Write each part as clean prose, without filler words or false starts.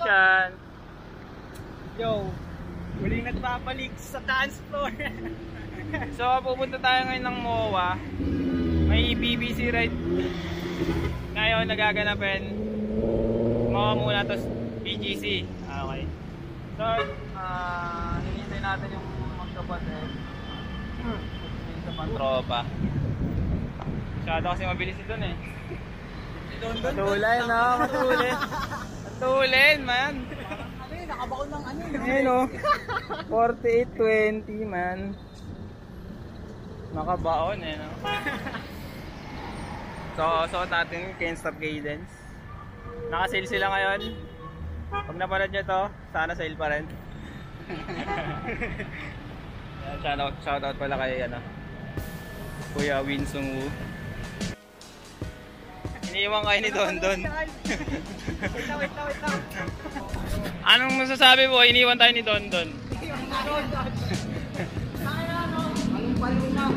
Christian. Yo, muling nagbabalik sa dance floor. So pupunta tayo ngayon ng MOA. May BBC ride ngayon nagaganapin. MOA muna to BGC. Okay. So hinihintay natin yung magkapatid. Sa pantropa. Masyado kasi mabilis ito eh. Matulin no, matulin. Matulin man. Nakabaon ng ano yun. Ayun o. 48-20 man. Nakabaon eh no. So natin can't stop cadence. Naka-sale sila ngayon. Pag napanood nyo to, sana sale pa rin. Shoutout pala kay Kuya Winsong Wu. Iniiwan kayo ni Dondon. Wait lang. Anong masasabi mo? Iniwan tayo ni Dondon. Anong paluna?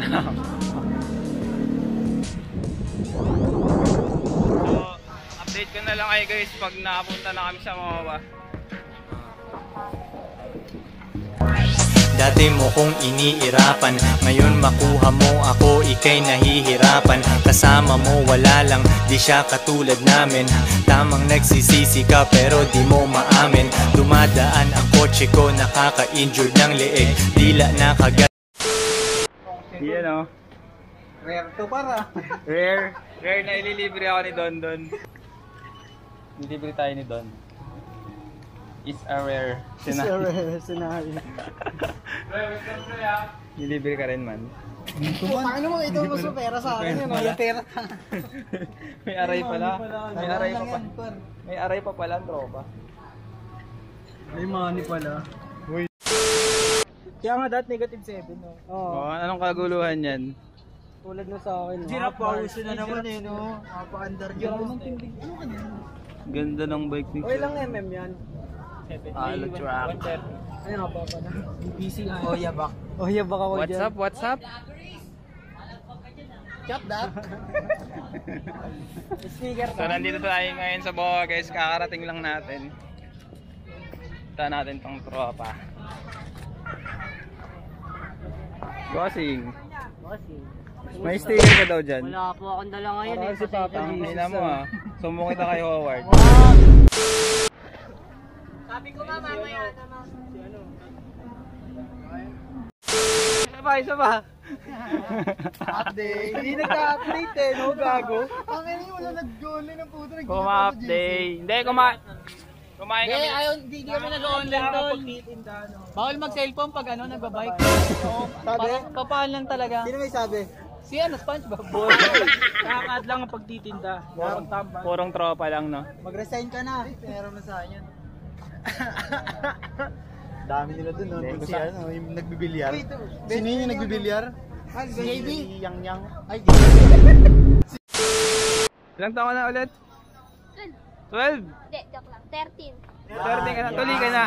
So, update ko na lang kayo guys pag nakapunta na kami sa MOA. Dati mo kong iniirapan, ngayon makuha mo ako, ika'y nahihirapan. Kasama mo wala lang, di siya katulad namin. Tamang nagsisisi ka pero di mo maamin. Dumadaan ang kotse ko, nakaka-injured ng leeg. Dila na kagat. Yan o. Rare to para. Rare na ililibre ako ni Dondon. Ililibre tayo ni Don. It's a rare scenario. Ililibre ka rin man. Paano mo ito gusto pera sa akin? Yung pera. May aray pala. May aray pa pala ang tropa. May money pala. Kaya nga negative 7 no? Oo. Anong kaguluhan yan? Tulad na sa akin. Giraffe pause na naman eh no? Napaka-under yun. Ganda ng bike ni O ilang mm yan? Halo track. Ay nga pa na. PC Oyabak. Oyabak ako dyan. What's up? Chop that. Speaker So nandito tayo ngayon sa MOA guys. Kakarating lang natin. Punta natin tong tropa. Bossing. May sticker ka daw dyan. Wala po akong dala ngayon eh. Si Papa Ang ina mo ah. Sumbong kita kay Howard. Sabi ko nga mamaya naman. Isa pa. Update. Hindi nagka-update eh, no gago. Ang ina wala nag-online ng puto. Kuma-update. Hindi, kumain kami. Hindi kami nag-online tol. Bawal mag-cellphone pag nagbabike. Sabi? Kapaan lang talaga. Sino may sabi? Si SpongeBob. Kakad lang ang pagtitinda. Purong tropa lang no. Mag-resign ka na. Meron na sa akin. Dami nila dun, no? Kung si yung nagbibilyar. Sino yung nagbibilyar? Si JB. Si Yang. Ay, Ilang taon ka na ulit? 12? Hindi, joke lang. 13. 13 ka na. Tuli ka na.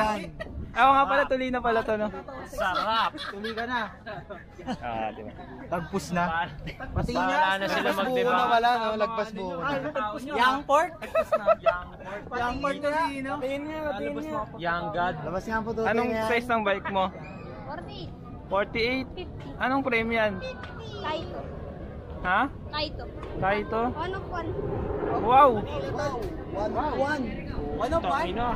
Ako nga pala, tuli na pala to no. sarap. Tuloy ka na. Diba? Tagpus na. Pati Bahala na sila magdiba. Na wala, no? Lagpas buo na. Young Port? Young Port na sino? Young God. Labas nga po to. Anong size ng bike mo? 48. 48? Anong frame yan? Kaito. Ha? Kaito. Kaito? Ano po? Wow! 1 of 1? Takina.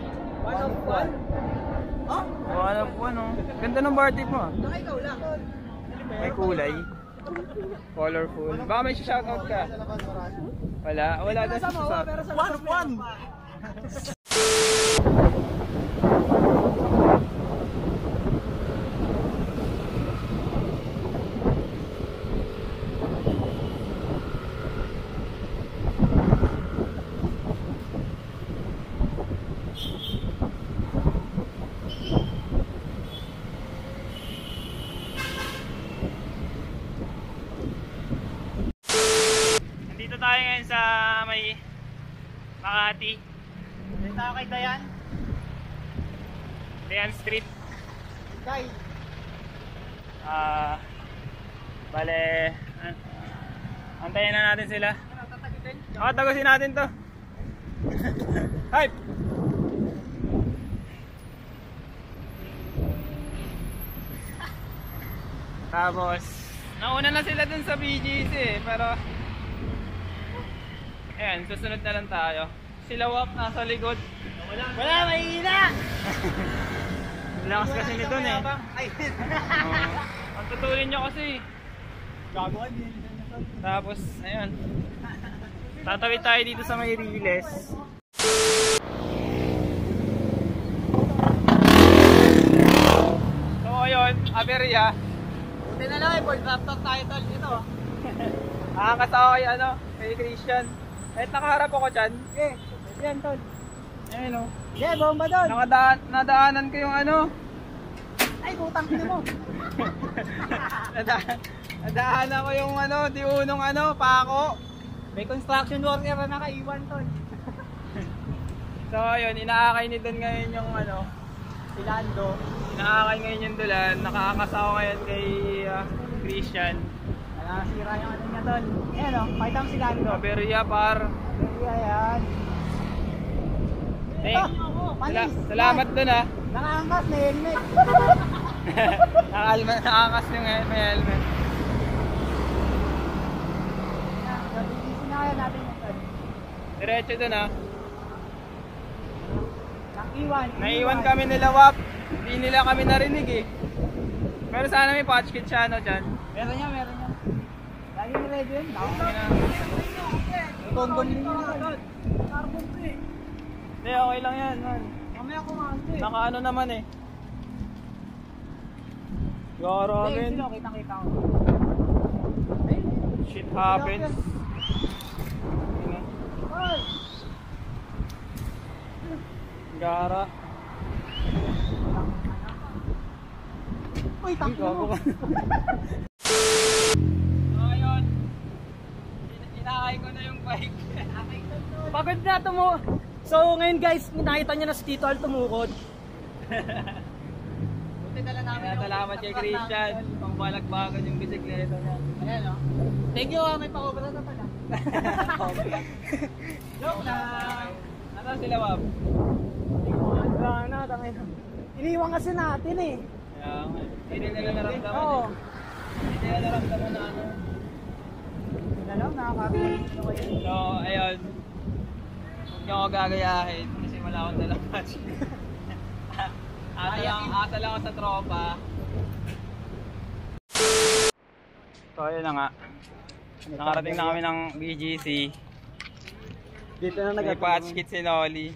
1 of 1? Oh? Wala po ano. Ganda ng bar tip mo. Ikaw lang. May kulay. Colorful. Baka may shoutout ka. Wala daw sa sa. 1 of 1? Tayo ngayon sa may Makati. Dito tayo kay Dayan. Dayan Street. Day. Bale, antayin na natin sila. Tagusin natin to. Hype! Tapos, nauna na sila dun sa BGC eh, pero ayan, susunod na lang tayo. Sila Wap nasa likod. Wala, mahihina! Lakas kasi ni dun eh. Ang tutulin nyo kasi. Gagawin din. Tapos, ayun. Tatawid tayo dito sa may Riles. So, ayun, aberya. Buti na lang eh, for drop top tayo tol dito. Nakakas ako kay, kay Christian. Kahit nakaharap ako dyan. Yan tol. Ayun o. Yeah, bomba doon. Nadaanan ko yung Ay, putang ina mo. nadaanan ko yung di unong pako. May construction worker na nakaiwan tol. So ayun, inaakay ni Don ngayon yung Si Lando. inaakay ngayon yung Dulan. Nakakasawa ngayon kay Christian. Nasira yung niya tol. Ayan o, pakita mo si Lando. Aberya par. Ayan. Salamat dun Nakaangkas na helmet. Nakakas yung may helmet. Nabilisin na kaya natin yung tol. Diretso dun Naiwan kami nila Wap. Hindi nila kami narinig eh. Pero sana may patch kit siya dyan. Meron niya. Lagi ni ready yun. Gonggong din yun. Carbon free. Hindi, okay lang yan man. Mamaya kumante. Naka naman eh. Grabe. Kita ko. Shit happens. Gara. Uy, takbo mo. Ayun. Inaakay ko na yung bike. Pagod na mo. So ngayon guys, nakita niyo na si Tito Al tumukod. Buti dala namin Kaya salamat kay Christian. Pangbalagbagan yung bisikleta niya. Ayan o. Thank you may pa-obra na pala. Joke lang. Ano sila Wap? Iniwan kasi natin eh. Kaya hindi nila naramdaman. Oo. Hindi nila naramdaman na Alam, nakakaroon sila kayo. So, ayun. Huwag niyo ako gagayahin kasi wala akong dalang match. Asa lang ako sa tropa. So, ayun na nga. Nakarating na kami ng BGC. Dito na May patch kit si Nolly.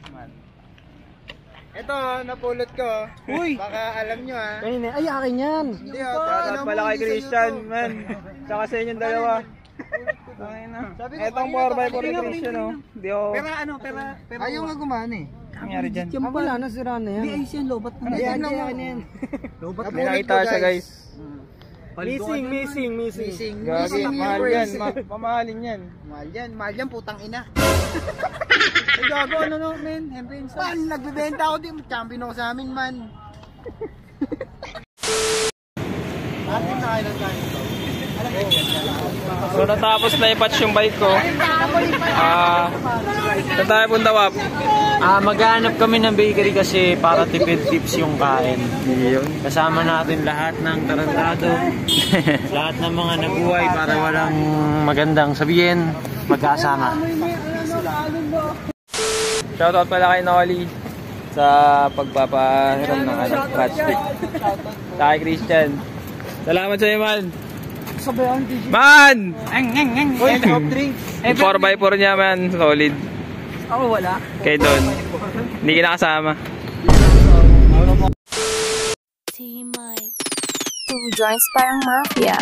Ito, napulot ko. Uy! Baka alam nyo Kanina, ay akin yan. Hindi Shoutout pala kay Christian, man. Tsaka sa inyong dalawa. Ayun na. Etong 4x4 ni Christian, oh. Hindi ako... Pero ayaw nga gumana eh. nangyari dyan? Yan pala, nasira na yan. Di ayos yan, lobat na. Ayan, yan. Lobat May nakita siya, guys. Missing. Gagi, mahal yan. Mamahalin yan. Mahal yan, putang ina. Ay, gago, men? Hempensa. Man, nagbibenta ako din. Champion ako sa amin, man. Atin na kayo ng ganito. So natapos na i-patch yung bike ko. Saan tayo punta, Wap? Maghanap kami ng bakery kasi para tipid tips yung kain. Kasama natin lahat ng tarantado. Lahat ng mga nabuhay para walang magandang sabihin. Magkasama. Shoutout pala kay Nolly sa pagpapahiram ng patch kit. Sa kay Christian. Salamat sa iyo, man. Man! Uy, soft drinks. Yung 4x4 niya, man. Solid. Ako wala. Kay Don. Hindi kinakasama. T-Mike. Who joins parang mafia.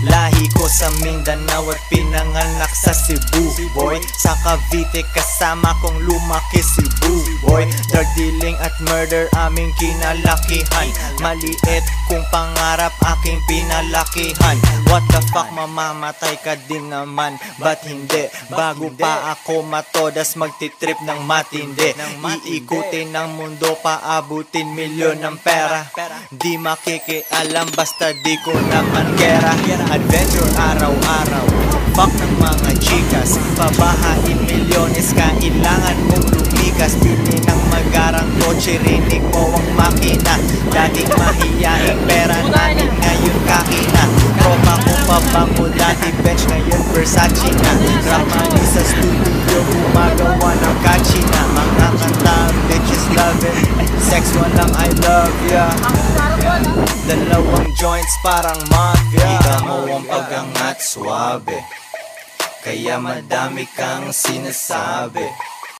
Lahi ko sa Mindanao at pinanganak sa Cebu, boy. Sa Cavite kasama kong lumaki si Boo, boy. Drug dealing at murder aming kinalakihan. Maliit kung pangarap aking pinalakihan. What the fuck, mamamatay ka din naman, ba't hindi? Bago pa ako matodas magtitrip ng matindi. Iikutin ng mundo, paabutin milyon ng pera. Di makikialam basta di ko naman gera. Adventure araw-araw, fuck ng mga chikas. Pabahain milyones, kailangan mong lumikas. Pili ng magarang kotse, rinig mo ang makina. Dating mahiyaing pera natin ngayon kakina. Tropa ko pabango, dati bench ngayon Versace na. Ramani sa studio, gumagawa ng kachina. Mga kanta, bitches love it. Sex walang I love ya. Dalawang joints parang mafia. Ika mo ang pagangat, suabe, kaya madami kang sinasabi.